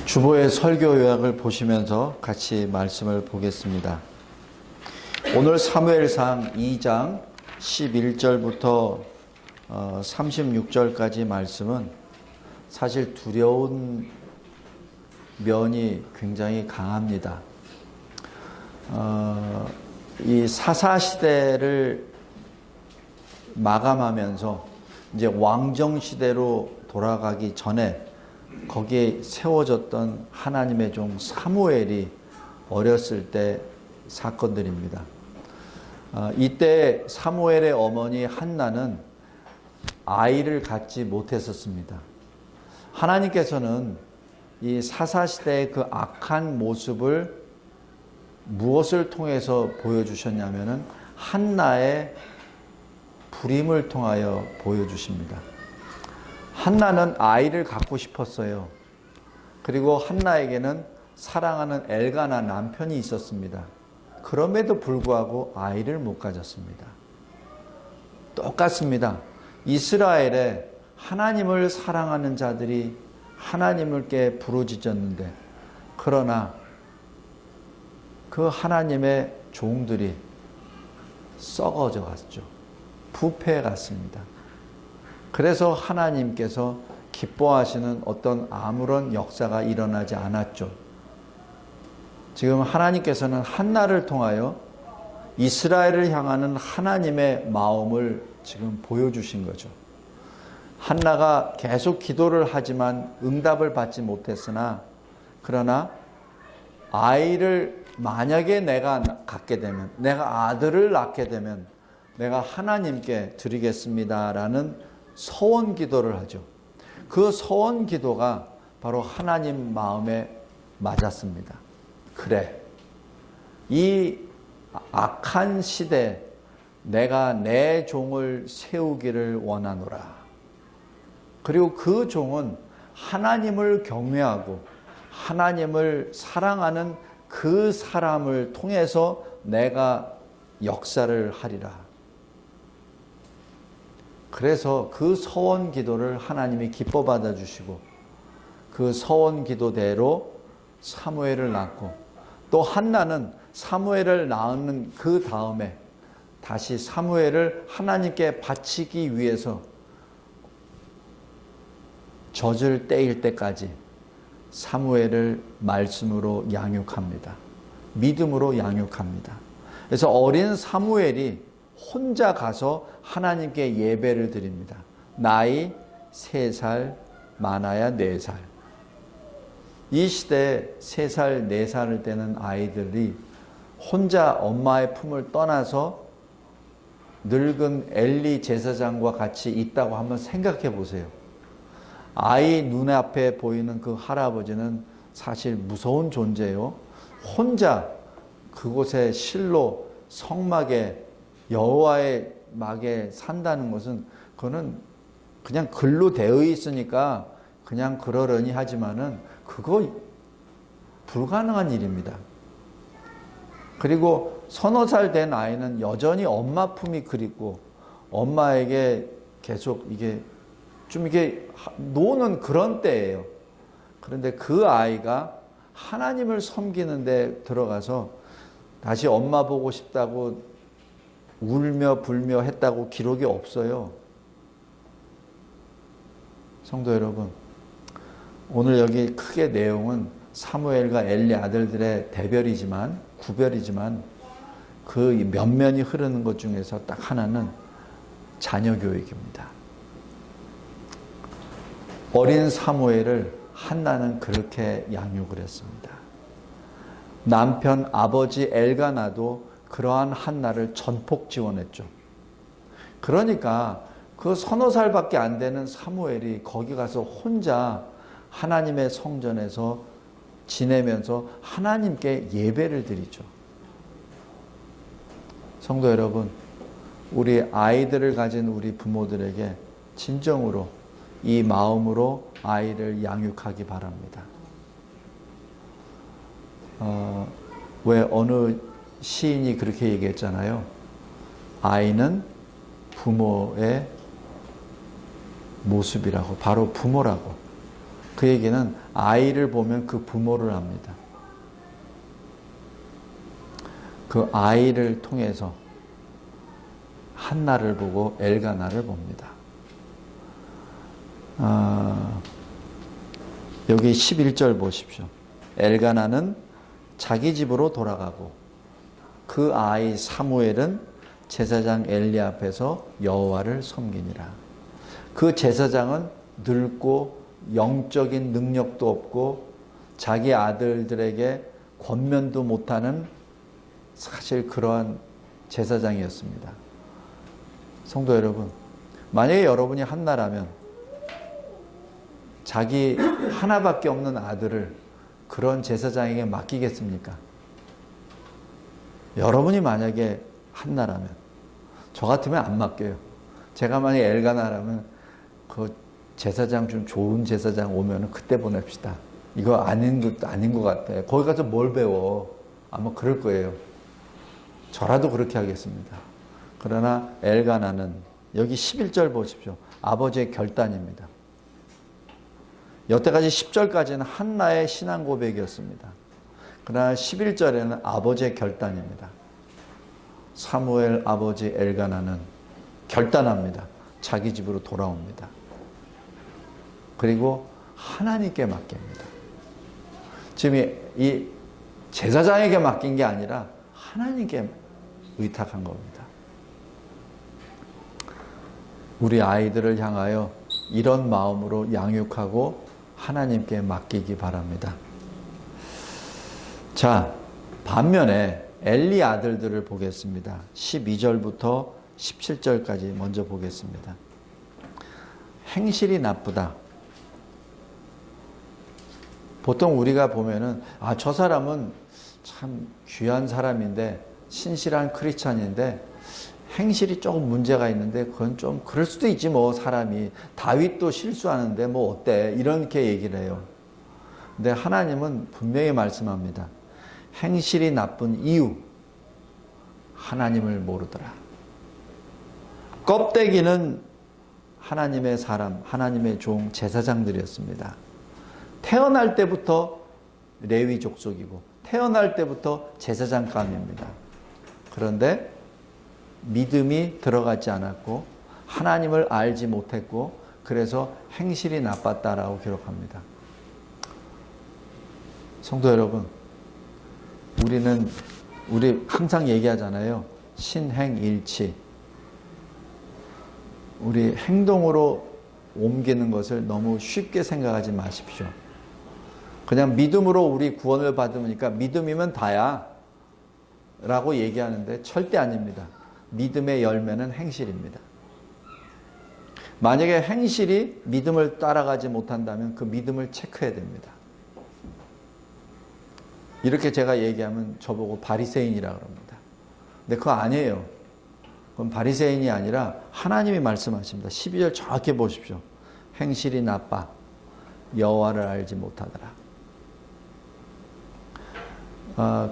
주보의 설교 요약을 보시면서 같이 말씀을 보겠습니다. 오늘 사무엘상 2장 11절부터 36절까지 말씀은 사실 두려운 면이 굉장히 강합니다. 이 사사시대를 마감하면서 이제 왕정시대로 돌아가기 전에 거기에 세워졌던 하나님의 종 사무엘이 어렸을 때 사건들입니다. 이때 사무엘의 어머니 한나는 아이를 갖지 못했었습니다. 하나님께서는 이 사사시대의 그 악한 모습을 무엇을 통해서 보여주셨냐면은 한나의 불임을 통하여 보여주십니다. 한나는 아이를 갖고 싶었어요. 그리고 한나에게는 사랑하는 엘가나 남편이 있었습니다. 그럼에도 불구하고 아이를 못 가졌습니다. 똑같습니다. 이스라엘에 하나님을 사랑하는 자들이 하나님께 부르짖었는데, 그러나 그 하나님의 종들이 썩어져 갔죠. 부패해 갔습니다. 그래서 하나님께서 기뻐하시는 어떤 아무런 역사가 일어나지 않았죠. 지금 하나님께서는 한나를 통하여 이스라엘을 향하는 하나님의 마음을 지금 보여주신 거죠. 한나가 계속 기도를 하지만 응답을 받지 못했으나, 그러나 아이를 만약에 내가 갖게 되면, 내가 아들을 낳게 되면 내가 하나님께 드리겠습니다라는 서원 기도를 하죠. 그 서원 기도가 바로 하나님 마음에 맞았습니다. 그래, 이 악한 시대 내가 내 종을 세우기를 원하노라. 그리고 그 종은 하나님을 경외하고 하나님을 사랑하는 그 사람을 통해서 내가 역사를 하리라. 그래서 그 서원 기도를 하나님이 기뻐 받아주시고, 그 서원 기도대로 사무엘을 낳고, 또 한나는 사무엘을 낳는 그 다음에 다시 사무엘을 하나님께 바치기 위해서 젖을 떼일 때까지 사무엘을 말씀으로 양육합니다. 믿음으로 양육합니다. 그래서 어린 사무엘이 혼자 가서 하나님께 예배를 드립니다. 나이 3살, 많아야 4살. 이 시대에 3살, 4살을 되는 아이들이 혼자 엄마의 품을 떠나서 늙은 엘리 제사장과 같이 있다고 한번 생각해 보세요. 아이 눈앞에 보이는 그 할아버지는 사실 무서운 존재요. 혼자 그곳에 실로 성막에 여호와의 막에 산다는 것은, 그거는 그냥 글로 되어 있으니까 그냥 그러려니 하지만은 그거 불가능한 일입니다. 그리고 서너 살 된 아이는 여전히 엄마 품이 그립고 엄마에게 계속 이게 노는 그런 때예요. 그런데 그 아이가 하나님을 섬기는 데 들어가서 다시 엄마 보고 싶다고 울며 불며 했다고 기록이 없어요. 성도 여러분, 오늘 여기 크게 내용은 사무엘과 엘리 아들들의 구별이지만 그 면면이 흐르는 것 중에서 딱 하나는 자녀 교육입니다. 어린 사무엘을 한나는 그렇게 양육을 했습니다. 남편 아버지 엘가나도 그러한 한나를 전폭 지원했죠. 그러니까 그 서너 살밖에 안 되는 사무엘이 거기 가서 혼자 하나님의 성전에서 지내면서 하나님께 예배를 드리죠. 성도 여러분, 우리 아이들을 가진 우리 부모들에게 진정으로 이 마음으로 아이를 양육하기 바랍니다. 왜 어느 시인이 그렇게 얘기했잖아요. 아이는 부모의 모습이라고, 바로 부모라고. 그 얘기는 아이를 보면 그 부모를 압니다. 그 아이를 통해서 한나를 보고 엘가나를 봅니다. 여기 11절 보십시오. 엘가나는 자기 집으로 돌아가고 그 아이 사무엘은 제사장 엘리 앞에서 여호와를 섬기니라. 그 제사장은 늙고 영적인 능력도 없고 자기 아들들에게 권면도 못하는 사실 그러한 제사장이었습니다. 성도 여러분, 만약에 여러분이 한나라면 자기 하나밖에 없는 아들을 그런 제사장에게 맡기겠습니까? 여러분이 만약에 한나라면, 저 같으면 안 맡겨요. 제가 만약에 엘가나라면 그 제사장 좀 좋은 제사장 오면 그때 보냅시다. 이거 아닌 것 같아. 거기 가서 뭘 배워? 아마 그럴 거예요. 저라도 그렇게 하겠습니다. 그러나 엘가나는 여기 11절 보십시오. 아버지의 결단입니다. 여태까지 10절까지는 한나의 신앙 고백이었습니다. 그러나 11절에는 아버지의 결단입니다. 사무엘 아버지 엘가나는 결단합니다. 자기 집으로 돌아옵니다. 그리고 하나님께 맡깁니다. 지금 이 제사장에게 맡긴 게 아니라 하나님께 의탁한 겁니다. 우리 아이들을 향하여 이런 마음으로 양육하고 하나님께 맡기기 바랍니다. 자, 반면에 엘리 아들들을 보겠습니다. 12절부터 17절까지 먼저 보겠습니다. 행실이 나쁘다. 보통 우리가 보면은 저 사람은 참 귀한 사람인데 신실한 크리스찬인데 행실이 조금 문제가 있는데 그건 좀 그럴 수도 있지 뭐 사람이. 다윗도 실수하는데 뭐 어때? 이렇게 얘기를 해요. 근데 하나님은 분명히 말씀합니다. 행실이 나쁜 이유, 하나님을 모르더라. 껍데기는 하나님의 사람, 하나님의 종, 제사장들이었습니다. 태어날 때부터 레위 족속이고 태어날 때부터 제사장감입니다. 그런데 믿음이 들어가지 않았고 하나님을 알지 못했고 그래서 행실이 나빴다라고 기록합니다. 성도 여러분, 우리 항상 얘기하잖아요. 신행일치. 우리 행동으로 옮기는 것을 너무 쉽게 생각하지 마십시오. 그냥 믿음으로 우리 구원을 받으니까 믿음이면 다야 라고 얘기하는데 절대 아닙니다. 믿음의 열매는 행실입니다. 만약에 행실이 믿음을 따라가지 못한다면 그 믿음을 체크해야 됩니다. 이렇게 제가 얘기하면 저보고 바리새인이라고 합니다. 근데 그거 아니에요. 그건 바리새인이 아니라 하나님이 말씀하십니다. 12절 정확히 보십시오. 행실이 나빠 여호와를 알지 못하더라.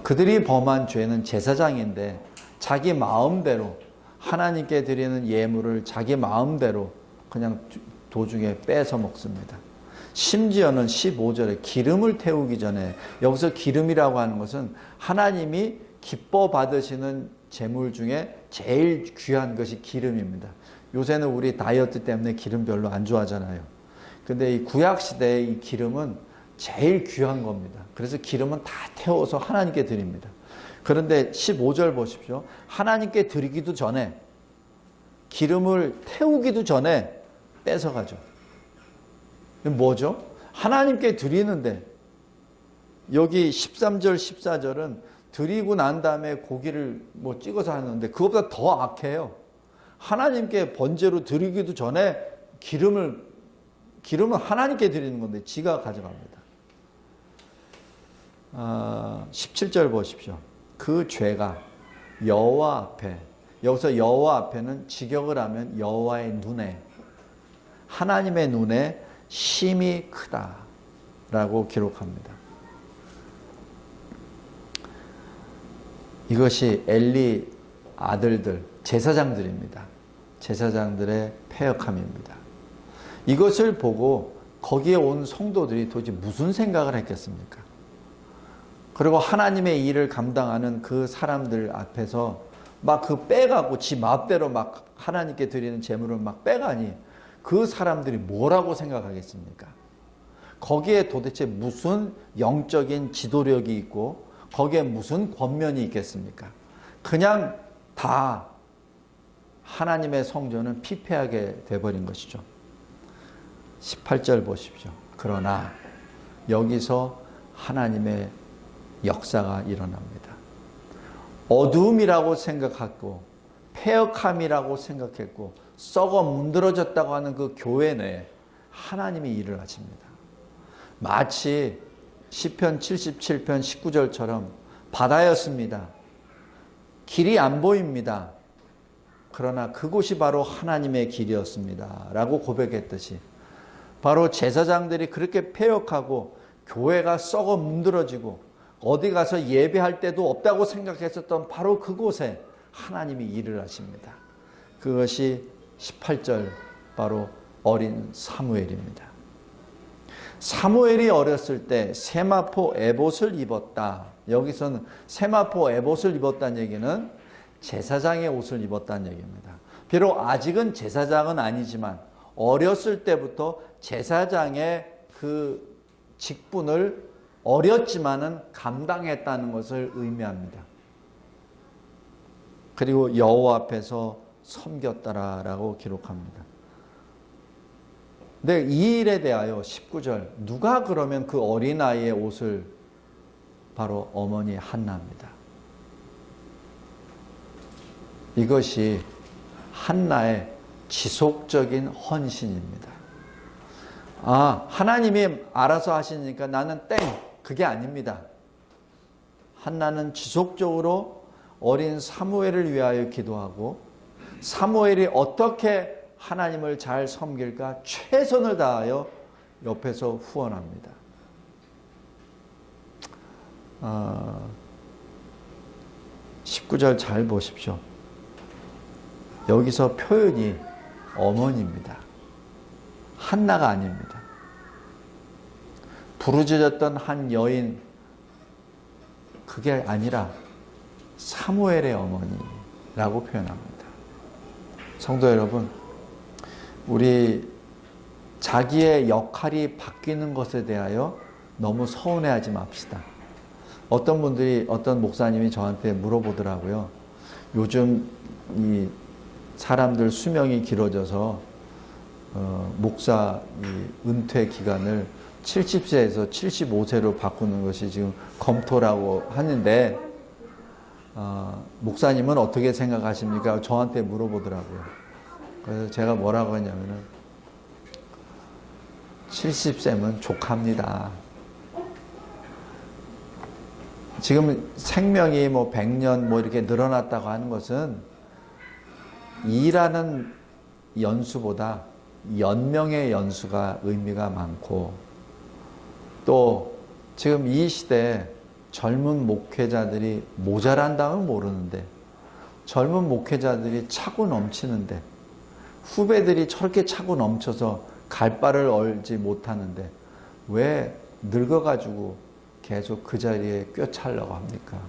그들이 범한 죄는 제사장인데 자기 마음대로 하나님께 드리는 예물을 자기 마음대로 그냥 도중에 뺏어 먹습니다. 심지어는 15절에 기름을 태우기 전에, 여기서 기름이라고 하는 것은 하나님이 기뻐 받으시는 제물 중에 제일 귀한 것이 기름입니다. 요새는 우리 다이어트 때문에 기름 별로 안 좋아하잖아요. 근데 이 구약시대의 이 기름은 제일 귀한 겁니다. 그래서 기름은 다 태워서 하나님께 드립니다. 그런데 15절 보십시오. 하나님께 드리기도 전에, 기름을 태우기도 전에 뺏어가죠. 뭐죠? 하나님께 드리는데, 여기 13절, 14절은 드리고 난 다음에 고기를 뭐 찍어서 하는데 그것보다 더 악해요. 하나님께 번제로 드리기도 전에 기름은 하나님께 드리는 건데 지가 가져갑니다. 17절 보십시오. 그 죄가 여호와 앞에, 여기서 여호와 앞에는 직역을 하면 여호와의 눈에, 하나님의 눈에 심히 크다라고 기록합니다. 이것이 엘리 아들들, 제사장들입니다. 제사장들의 패역함입니다. 이것을 보고 거기에 온 성도들이 도대체 무슨 생각을 했겠습니까? 그리고 하나님의 일을 감당하는 그 사람들 앞에서 막 그 빼가고 지 마음대로 막 하나님께 드리는 제물을 막 빼가니 그 사람들이 뭐라고 생각하겠습니까? 거기에 도대체 무슨 영적인 지도력이 있고 거기에 무슨 권면이 있겠습니까? 그냥 다 하나님의 성전은 피폐하게 돼버린 것이죠. 18절 보십시오. 그러나 여기서 하나님의 역사가 일어납니다. 어두움이라고 생각하고 폐역함이라고 생각했고 썩어 문드러졌다고 하는 그 교회 내에 하나님이 일을 하십니다. 마치 시편 77편 19절처럼 바다였습니다. 길이 안 보입니다. 그러나 그곳이 바로 하나님의 길이었습니다. 라고 고백했듯이 바로 제사장들이 그렇게 폐역하고 교회가 썩어 문드러지고 어디 가서 예배할 때도 없다고 생각했었던 바로 그곳에 하나님이 일을 하십니다. 그것이 18절 바로 어린 사무엘입니다. 사무엘이 어렸을 때 세마포 에봇을 입었다. 여기서는 세마포 에봇을 입었다는 얘기는 제사장의 옷을 입었다는 얘기입니다. 비록 아직은 제사장은 아니지만 어렸을 때부터 제사장의 그 직분을 어렸지만은 감당했다는 것을 의미합니다. 그리고 여호와 앞에서 섬겼다라고 기록합니다. 근데 이 일에 대하여 19절 누가 그러면 그 어린아이의 옷을 바로 어머니 한나입니다. 이것이 한나의 지속적인 헌신입니다. 아, 하나님이 알아서 하시니까 나는 땡! 그게 아닙니다. 한나는 지속적으로 어린 사무엘을 위하여 기도하고 사무엘이 어떻게 하나님을 잘 섬길까 최선을 다하여 옆에서 후원합니다. 19절 잘 보십시오. 여기서 표현이 어머니입니다. 한나가 아닙니다. 부르짖었던 한 여인, 그게 아니라 사무엘의 어머니라고 표현합니다. 성도 여러분, 우리 자기의 역할이 바뀌는 것에 대하여 너무 서운해하지 맙시다. 어떤 분들이, 어떤 목사님이 저한테 물어보더라고요. 요즘 이 사람들 수명이 길어져서 목사 은퇴 기간을 70세에서 75세로 바꾸는 것이 지금 검토라고 하는데 목사님은 어떻게 생각하십니까? 저한테 물어보더라고요. 그래서 제가 뭐라고 하냐면은 70세면 족합니다. 지금 생명이 뭐 100년 뭐 이렇게 늘어났다고 하는 것은 일하는 연수보다 연명의 연수가 의미가 많고 또 지금 이 시대에 젊은 목회자들이 모자란다면 모르는데 젊은 목회자들이 차고 넘치는데 후배들이 저렇게 차고 넘쳐서 갈 바를 얼지 못하는데 왜 늙어가지고 계속 그 자리에 꿰차려고 합니까?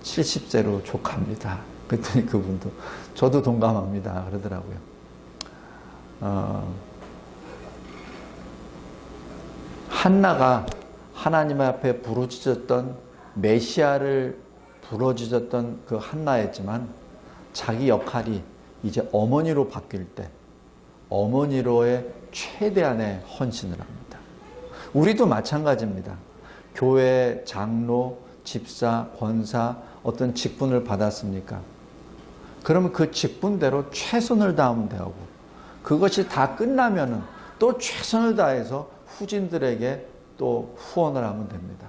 70세로 족합니다. 그랬더니 그분도 저도 동감합니다 그러더라고요. 한나가 하나님 앞에 부르짖었던 메시아를 부르짖었던 그 한나였지만 자기 역할이 이제 어머니로 바뀔 때 어머니로의 최대한의 헌신을 합니다. 우리도 마찬가지입니다. 교회 장로, 집사, 권사 어떤 직분을 받았습니까? 그러면 그 직분대로 최선을 다하면 되고 그것이 다 끝나면은 또 최선을 다해서 후진들에게 또 후원을 하면 됩니다.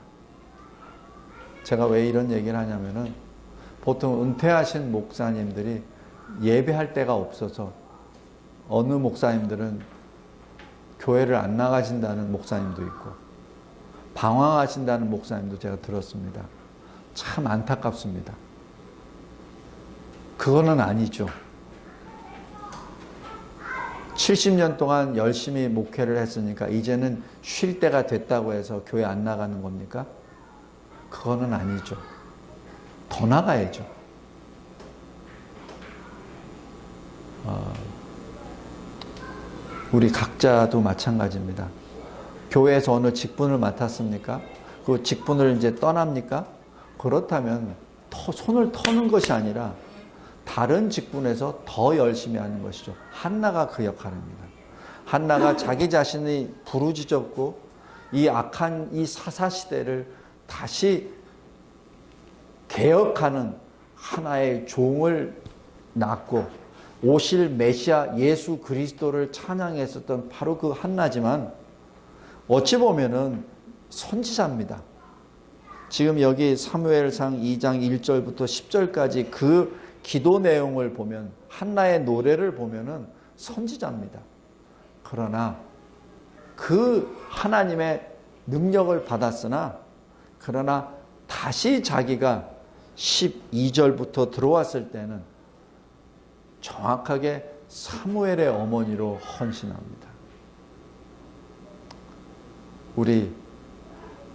제가 왜 이런 얘기를 하냐면은 보통 은퇴하신 목사님들이 예배할 데가 없어서 어느 목사님들은 교회를 안 나가신다는 목사님도 있고 방황하신다는 목사님도 제가 들었습니다. 참 안타깝습니다. 그거는 아니죠. 70년 동안 열심히 목회를 했으니까 이제는 쉴 때가 됐다고 해서 교회 안 나가는 겁니까? 그거는 아니죠. 더 나가야죠. 우리 각자도 마찬가지입니다. 교회에서 어느 직분을 맡았습니까? 그 직분을 이제 떠납니까? 그렇다면 손을 터는 것이 아니라 다른 직분에서 더 열심히 하는 것이죠. 한나가 그 역할입니다. 한나가 자기 자신이 부르짖었고 이 악한 이 사사시대를 다시 개혁하는 하나의 종을 낳고 오실 메시아 예수 그리스도를 찬양했었던 바로 그 한나지만 어찌 보면은 선지자입니다. 지금 여기 사무엘상 2장 1절부터 10절까지 그 기도 내용을 보면 한나의 노래를 보면은 선지자입니다. 그러나 그 하나님의 능력을 받았으나 그러나 다시 자기가 12절부터 들어왔을 때는 정확하게 사무엘의 어머니로 헌신합니다. 우리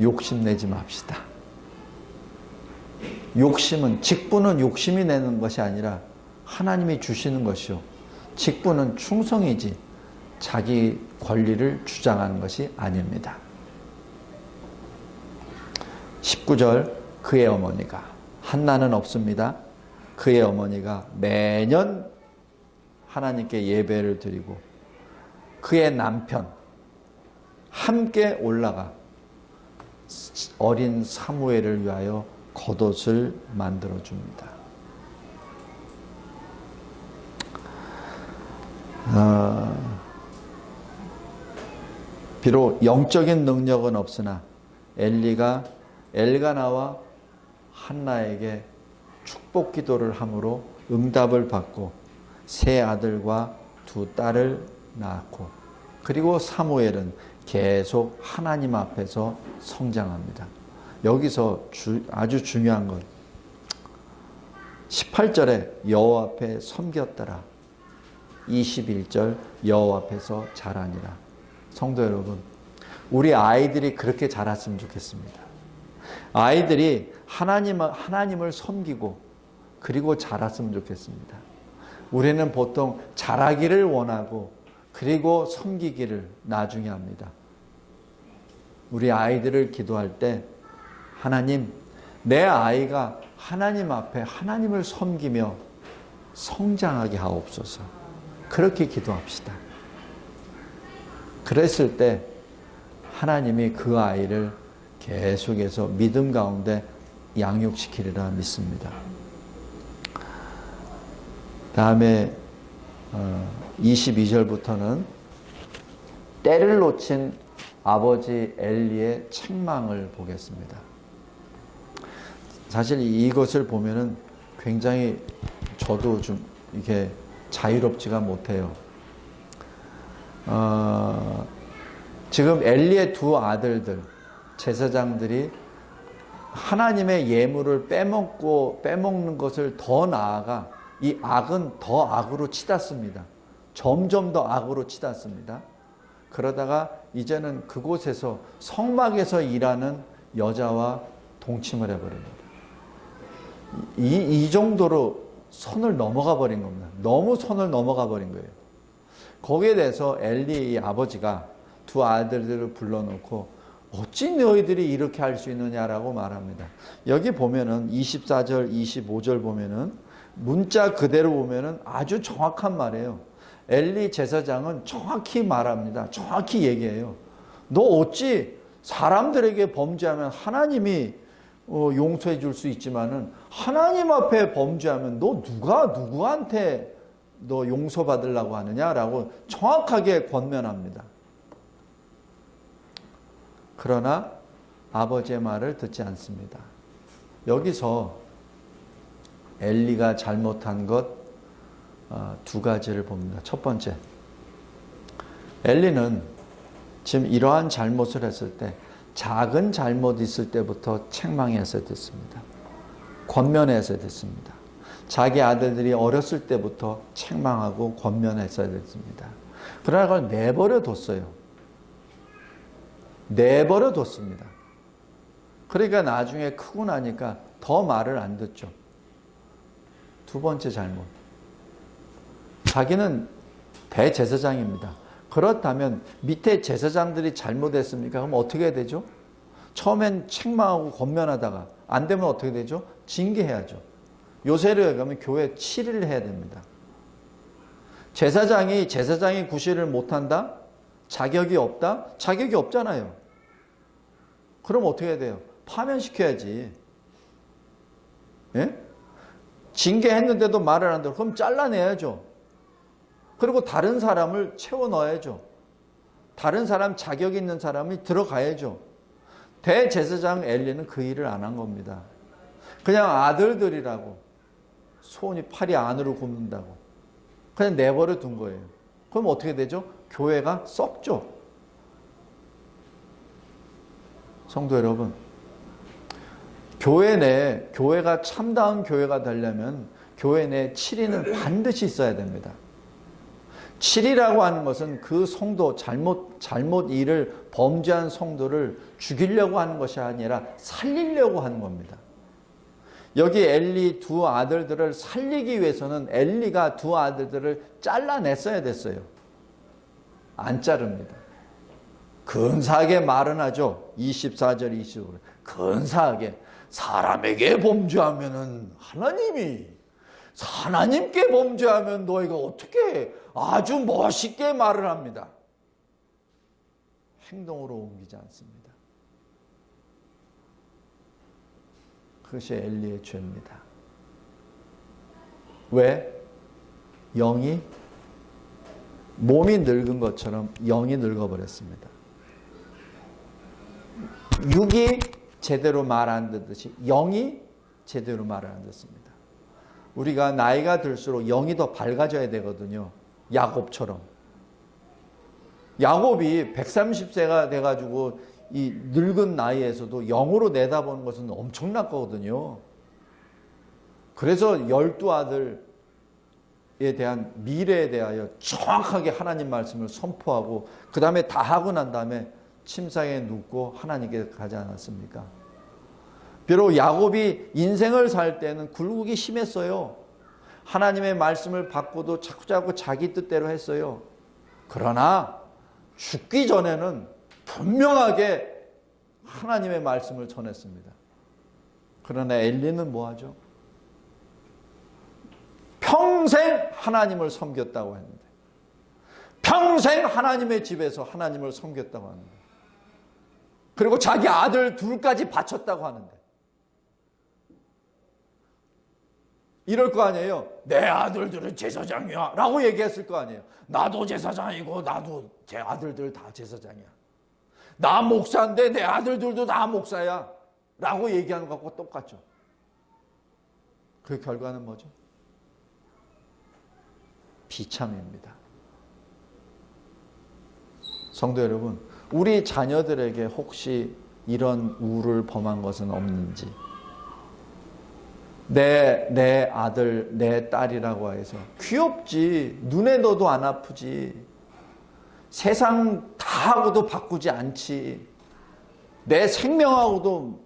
욕심내지 맙시다. 욕심은, 직분은 욕심이 내는 것이 아니라 하나님이 주시는 것이요. 직분은 충성이지 자기 권리를 주장하는 것이 아닙니다. 19절 그의 어머니가, 한나는 없습니다. 그의 어머니가 매년 하나님께 예배를 드리고 그의 남편 함께 올라가 어린 사무엘을 위하여 겉옷을 만들어줍니다. 비록 영적인 능력은 없으나 엘리가 엘가나와 한나에게 축복 기도를 함으로 응답을 받고 세 아들과 두 딸을 낳았고 그리고 사무엘은 계속 하나님 앞에서 성장합니다. 여기서 아주 중요한 건 18절에 여호와 앞에 섬겼더라. 21절 여호와 앞에서 자라니라. 성도 여러분, 우리 아이들이 그렇게 자랐으면 좋겠습니다. 아이들이 하나님을 섬기고 그리고 자랐으면 좋겠습니다. 우리는 보통 자라기를 원하고 그리고 섬기기를 나중에 합니다. 우리 아이들을 기도할 때 하나님, 내 아이가 하나님 앞에 하나님을 섬기며 성장하게 하옵소서. 그렇게 기도합시다. 그랬을 때 하나님이 그 아이를 계속해서 믿음 가운데 양육시키리라 믿습니다. 다음에 22절부터는 때를 놓친 아버지 엘리의 책망을 보겠습니다. 사실 이것을 보면은 굉장히 저도 좀 이게 자유롭지가 못해요. 지금 엘리의 두 아들들, 제사장들이 하나님의 예물을 빼먹는 것을 더 나아가 이 악은 더 악으로 치닫습니다. 점점 더 악으로 치닫습니다. 그러다가 이제는 그곳에서 성막에서 일하는 여자와 동침을 해버립니다. 이 정도로 선을 넘어가 버린 겁니다. 너무 선을 넘어가 버린 거예요. 거기에 대해서 엘리의 아버지가 두 아들들을 불러놓고 어찌 너희들이 이렇게 할 수 있느냐라고 말합니다. 여기 보면은 24절, 25절 보면은 문자 그대로 보면은 아주 정확한 말이에요. 엘리 제사장은 정확히 말합니다. 정확히 얘기해요. 너 어찌 사람들에게 범죄하면 하나님이 용서해 줄 수 있지만은 하나님 앞에 범죄하면 너 누구한테 너 용서받으려고 하느냐라고 정확하게 권면합니다. 그러나 아버지의 말을 듣지 않습니다. 여기서 엘리가 잘못한 것 두 가지를 봅니다. 첫 번째, 엘리는 지금 이러한 잘못을 했을 때 작은 잘못 있을 때부터 책망했어야 됐습니다. 권면했어야 됐습니다. 자기 아들들이 어렸을 때부터 책망하고 권면했어야 됐습니다. 그러나 그걸 내버려 뒀어요. 내버려 뒀습니다. 그러니까 나중에 크고 나니까 더 말을 안 듣죠. 두 번째 잘못. 자기는 대제사장입니다. 그렇다면 밑에 제사장들이 잘못했습니까? 그럼 어떻게 해야 되죠? 처음엔 책망하고 권면하다가 안 되면 어떻게 되죠? 징계해야죠. 요새로 얘기하면 교회 7일을 해야 됩니다. 제사장이 구실을 못한다? 자격이 없다? 자격이 없잖아요. 그럼 어떻게 해야 돼요? 파면시켜야지. 예? 징계했는데도 말을 안 들어. 그럼 잘라내야죠. 그리고 다른 사람을 채워 넣어야죠. 다른 사람, 자격 있는 사람이 들어가야죠. 대제사장 엘리는 그 일을 안 한 겁니다. 그냥 아들들이라고 손이 팔이 안으로 굽는다고 그냥 내버려 둔 거예요. 그럼 어떻게 되죠? 교회가 썩죠. 성도 여러분, 교회가 참다운 교회가 되려면 교회 내 7인은 반드시 있어야 됩니다. 7이라고 하는 것은 그 성도, 잘못 일을 범죄한 성도를 죽이려고 하는 것이 아니라 살리려고 하는 겁니다. 여기 엘리 두 아들들을 살리기 위해서는 엘리가 두 아들들을 잘라냈어야 됐어요. 안 자릅니다. 근사하게 말은 하죠. 24절 25절. 근사하게 사람에게 범죄하면은 하나님께 범죄하면 너희가 어떻게 아주 멋있게 말을 합니다. 행동으로 옮기지 않습니다. 그것이 엘리의 죄입니다. 왜? 몸이 늙은 것처럼 영이 늙어버렸습니다. 육이 제대로 말 안 듣듯이 영이 제대로 말을 안 듣습니다. 우리가 나이가 들수록 영이 더 밝아져야 되거든요. 야곱처럼. 야곱이 130세가 돼가지고 이 늙은 나이에서도 영으로 내다보는 것은 엄청난 거거든요. 그래서 12아들에 대한 미래에 대하여 정확하게 하나님 말씀을 선포하고 그 다음에 다 하고 난 다음에 침상에 눕고 하나님께 가지 않았습니까? 비록 야곱이 인생을 살 때는 굴곡이 심했어요. 하나님의 말씀을 받고도 자꾸자꾸 자기 뜻대로 했어요. 그러나 죽기 전에는 분명하게 하나님의 말씀을 전했습니다. 그러나 엘리는 뭐하죠? 평생 하나님을 섬겼다고 했는데, 평생 하나님의 집에서 하나님을 섬겼다고 하는데, 그리고 자기 아들 둘까지 바쳤다고 하는데, 이럴 거 아니에요. 내 아들들은 제사장이야 라고 얘기했을 거 아니에요. 나도 제사장이고 나도 제 아들들 다 제사장이야. 나 목사인데 내 아들들도 다 목사야 라고 얘기하는 것과 똑같죠. 그 결과는 뭐죠? 비참입니다. 성도 여러분, 우리 자녀들에게 혹시 이런 우를 범한 것은 없는지, 내 아들, 내 딸이라고 해서 귀엽지, 눈에 넣어도 안 아프지, 세상 다 하고도 바꾸지 않지, 내 생명하고도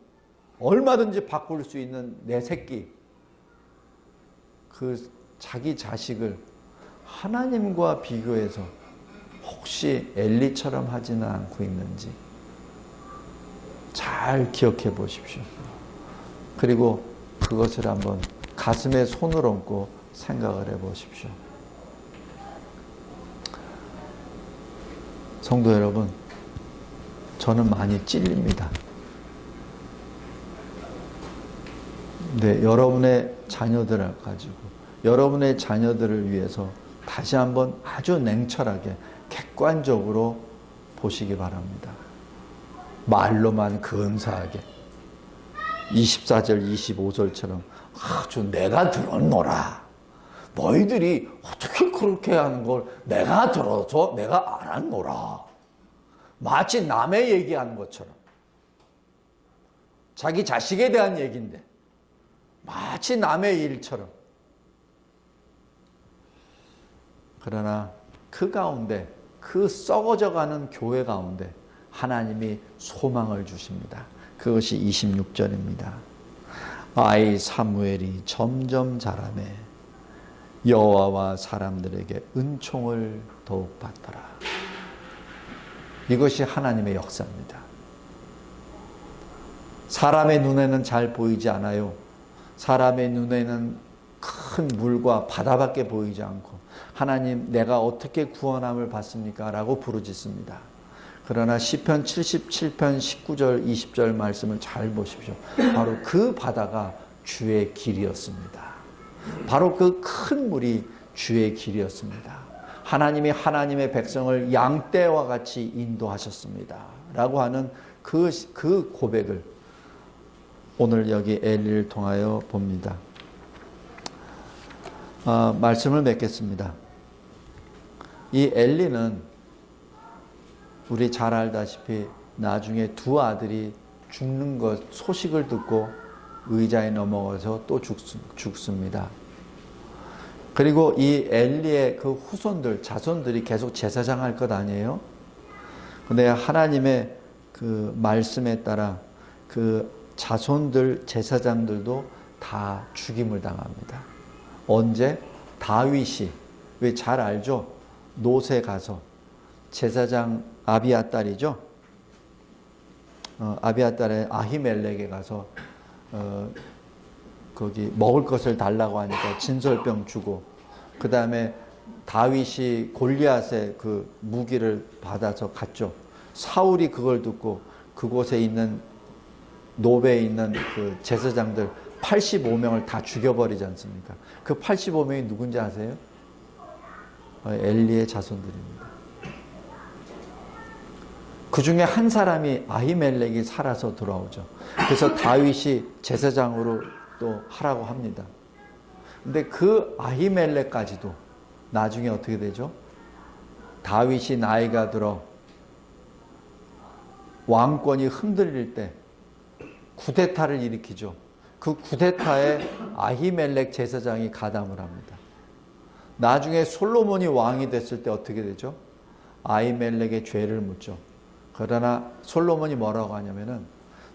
얼마든지 바꿀 수 있는 내 새끼, 그 자기 자식을 하나님과 비교해서 혹시 엘리처럼 하지는 않고 있는지 잘 기억해 보십시오. 그리고 그것을 한번 가슴에 손을 얹고 생각을 해 보십시오. 성도 여러분, 저는 많이 찔립니다. 네, 여러분의 자녀들을 가지고 여러분의 자녀들을 위해서 다시 한번 아주 냉철하게 객관적으로 보시기 바랍니다. 말로만 근사하게 24절 25절처럼 아주 내가 들었노라, 너희들이 어떻게 그렇게 하는 걸 내가 들어서 내가 알았노라, 마치 남의 얘기하는 것처럼, 자기 자식에 대한 얘기인데 마치 남의 일처럼. 그러나 그 가운데, 그 썩어져가는 교회 가운데 하나님이 소망을 주십니다. 그것이 26절입니다. 아이 사무엘이 점점 자라매 여호와와 사람들에게 은총을 더욱 받더라. 이것이 하나님의 역사입니다. 사람의 눈에는 잘 보이지 않아요. 사람의 눈에는 큰 물과 바다밖에 보이지 않고 하나님 내가 어떻게 구원함을 받습니까? 라고 부르짖습니다. 그러나 시편 77편 19절 20절 말씀을 잘 보십시오. 바로 그 바다가 주의 길이었습니다. 바로 그 큰 물이 주의 길이었습니다. 하나님이 하나님의 백성을 양떼와 같이 인도하셨습니다. 라고 하는 그 고백을 오늘 여기 엘리를 통하여 봅니다. 말씀을 맺겠습니다. 이 엘리는 우리 잘 알다시피 나중에 두 아들이 죽는 것 소식을 듣고 의자에 넘어가서 또 죽습니다. 그리고 이 엘리의 그 후손들, 자손들이 계속 제사장 할 것 아니에요? 근데 하나님의 그 말씀에 따라 그 자손들, 제사장들도 다 죽임을 당합니다. 언제? 다윗이, 왜 잘 알죠? 노새 가서 제사장 아비아딸이죠? 아비아딸의 아히멜렉에 가서 거기 먹을 것을 달라고 하니까 진설병 주고, 그 다음에 다윗이 골리앗의 그 무기를 받아서 갔죠. 사울이 그걸 듣고 그곳에 있는 노베에 있는 그 제사장들 85명을 다 죽여버리지 않습니까? 그 85명이 누군지 아세요? 엘리의 자손들입니다. 그 중에 한 사람이 아히멜렉이 살아서 돌아오죠. 그래서 다윗이 제사장으로 또 하라고 합니다. 근데 그 아히멜렉까지도 나중에 어떻게 되죠? 다윗이 나이가 들어 왕권이 흔들릴 때 쿠데타를 일으키죠. 그 쿠데타에 아히멜렉 제사장이 가담을 합니다. 나중에 솔로몬이 왕이 됐을 때 어떻게 되죠? 아히멜렉의 죄를 묻죠. 그러나 솔로몬이 뭐라고 하냐면은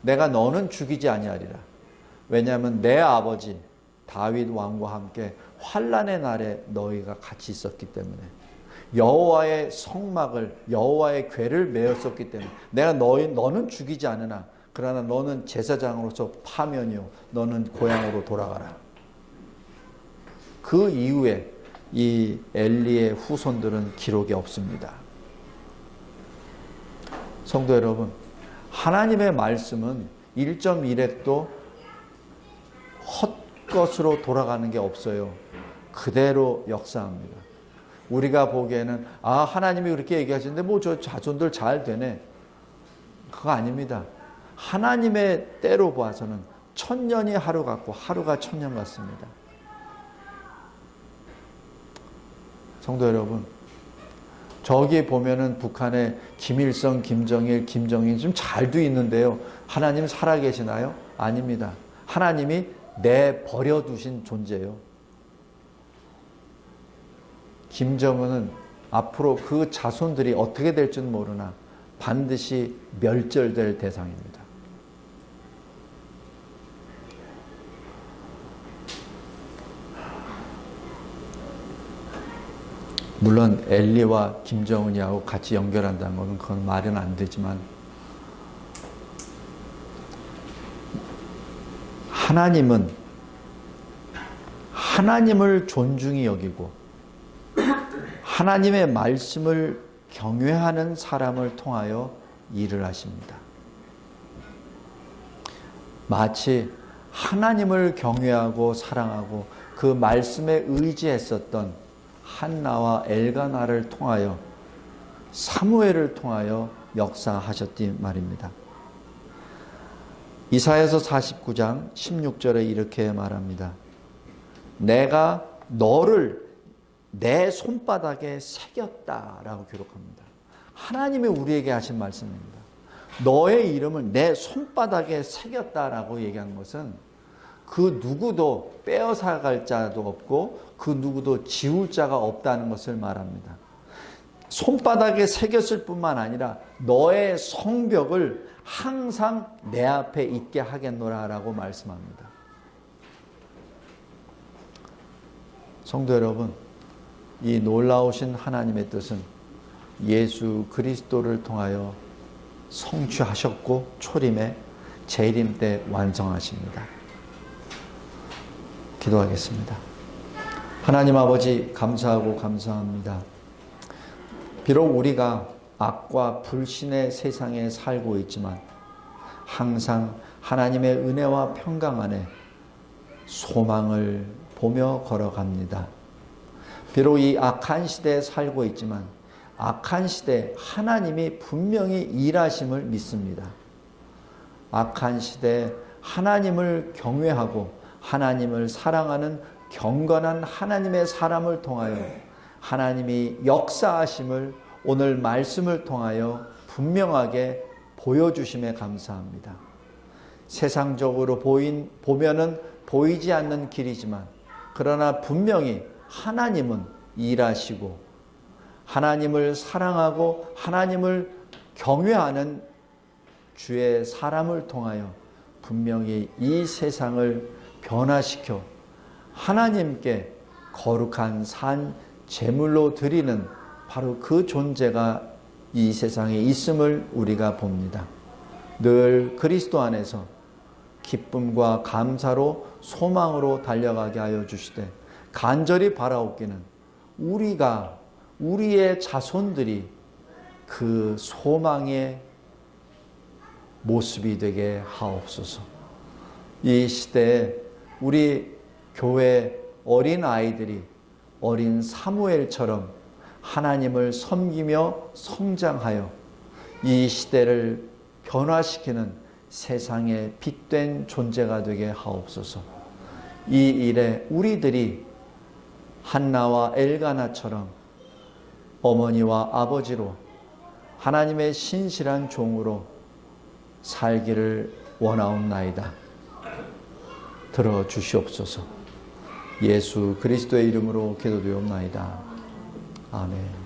내가 너는 죽이지 아니하리라. 왜냐하면 내 아버지 다윗 왕과 함께 환난의 날에 너희가 같이 있었기 때문에, 여호와의 성막을, 여호와의 궤를 메었었기 때문에 내가 너는 죽이지 않으나 그러나 너는 제사장으로서 파면이요 너는 고향으로 돌아가라. 그 이후에 이 엘리의 후손들은 기록이 없습니다. 성도 여러분, 하나님의 말씀은 1.1획도 헛것으로 돌아가는 게 없어요. 그대로 역사합니다. 우리가 보기에는 하나님이 그렇게 얘기하시는데 뭐 저 자손들 잘 되네. 그거 아닙니다. 하나님의 때로 봐서는 천년이 하루 같고 하루가 천년 같습니다. 성도 여러분, 저기 보면은 북한에 김일성, 김정일, 김정인 좀 잘도 있는데요. 하나님 살아계시나요? 아닙니다. 하나님이 내버려 두신 존재예요. 김정은은 앞으로 그 자손들이 어떻게 될지는 모르나 반드시 멸절될 대상입니다. 물론 엘리와 김정은이하고 같이 연결한다는 것은 그건 말은 안 되지만, 하나님은 하나님을 존중히 여기고 하나님의 말씀을 경외하는 사람을 통하여 일을 하십니다. 마치 하나님을 경외하고 사랑하고 그 말씀에 의지했었던 한나와 엘가나를 통하여, 사무엘을 통하여 역사하셨디 말입니다. 이사야서 49장 16절에 이렇게 말합니다. 내가 너를 내 손바닥에 새겼다라고 기록합니다. 하나님이 우리에게 하신 말씀입니다. 너의 이름을 내 손바닥에 새겼다라고 얘기한 것은 그 누구도 빼앗아갈 자도 없고 그 누구도 지울 자가 없다는 것을 말합니다. 손바닥에 새겼을 뿐만 아니라 너의 성벽을 항상 내 앞에 있게 하겠노라 라고 말씀합니다. 성도 여러분, 이 놀라우신 하나님의 뜻은 예수 그리스도를 통하여 성취하셨고 초림의 재림 때 완성하십니다. 기도하겠습니다. 하나님 아버지, 감사하고 감사합니다. 비록 우리가 악과 불신의 세상에 살고 있지만 항상 하나님의 은혜와 평강 안에 소망을 보며 걸어갑니다. 비록 이 악한 시대에 살고 있지만 악한 시대에 하나님이 분명히 일하심을 믿습니다. 악한 시대에 하나님을 경외하고 하나님을 사랑하는 경건한 하나님의 사람을 통하여 하나님이 역사하심을 오늘 말씀을 통하여 분명하게 보여주심에 감사합니다. 세상적으로 보면은 보이지 않는 길이지만 그러나 분명히 하나님은 일하시고 하나님을 사랑하고 하나님을 경외하는 주의 사람을 통하여 분명히 이 세상을 변화시켜 하나님께 거룩한 산 제물로 드리는 바로 그 존재가 이 세상에 있음을 우리가 봅니다. 늘 그리스도 안에서 기쁨과 감사로 소망으로 달려가게 하여 주시되 간절히 바라옵기는 우리의 자손들이 그 소망의 모습이 되게 하옵소서. 이 시대에 우리 교회 어린 아이들이 어린 사무엘처럼 하나님을 섬기며 성장하여 이 시대를 변화시키는 세상의 빛된 존재가 되게 하옵소서. 이 일에 우리들이 한나와 엘가나처럼 어머니와 아버지로 하나님의 신실한 종으로 살기를 원하옵나이다. 들어주시옵소서. 예수 그리스도의 이름으로 기도드리옵나이다. 아멘.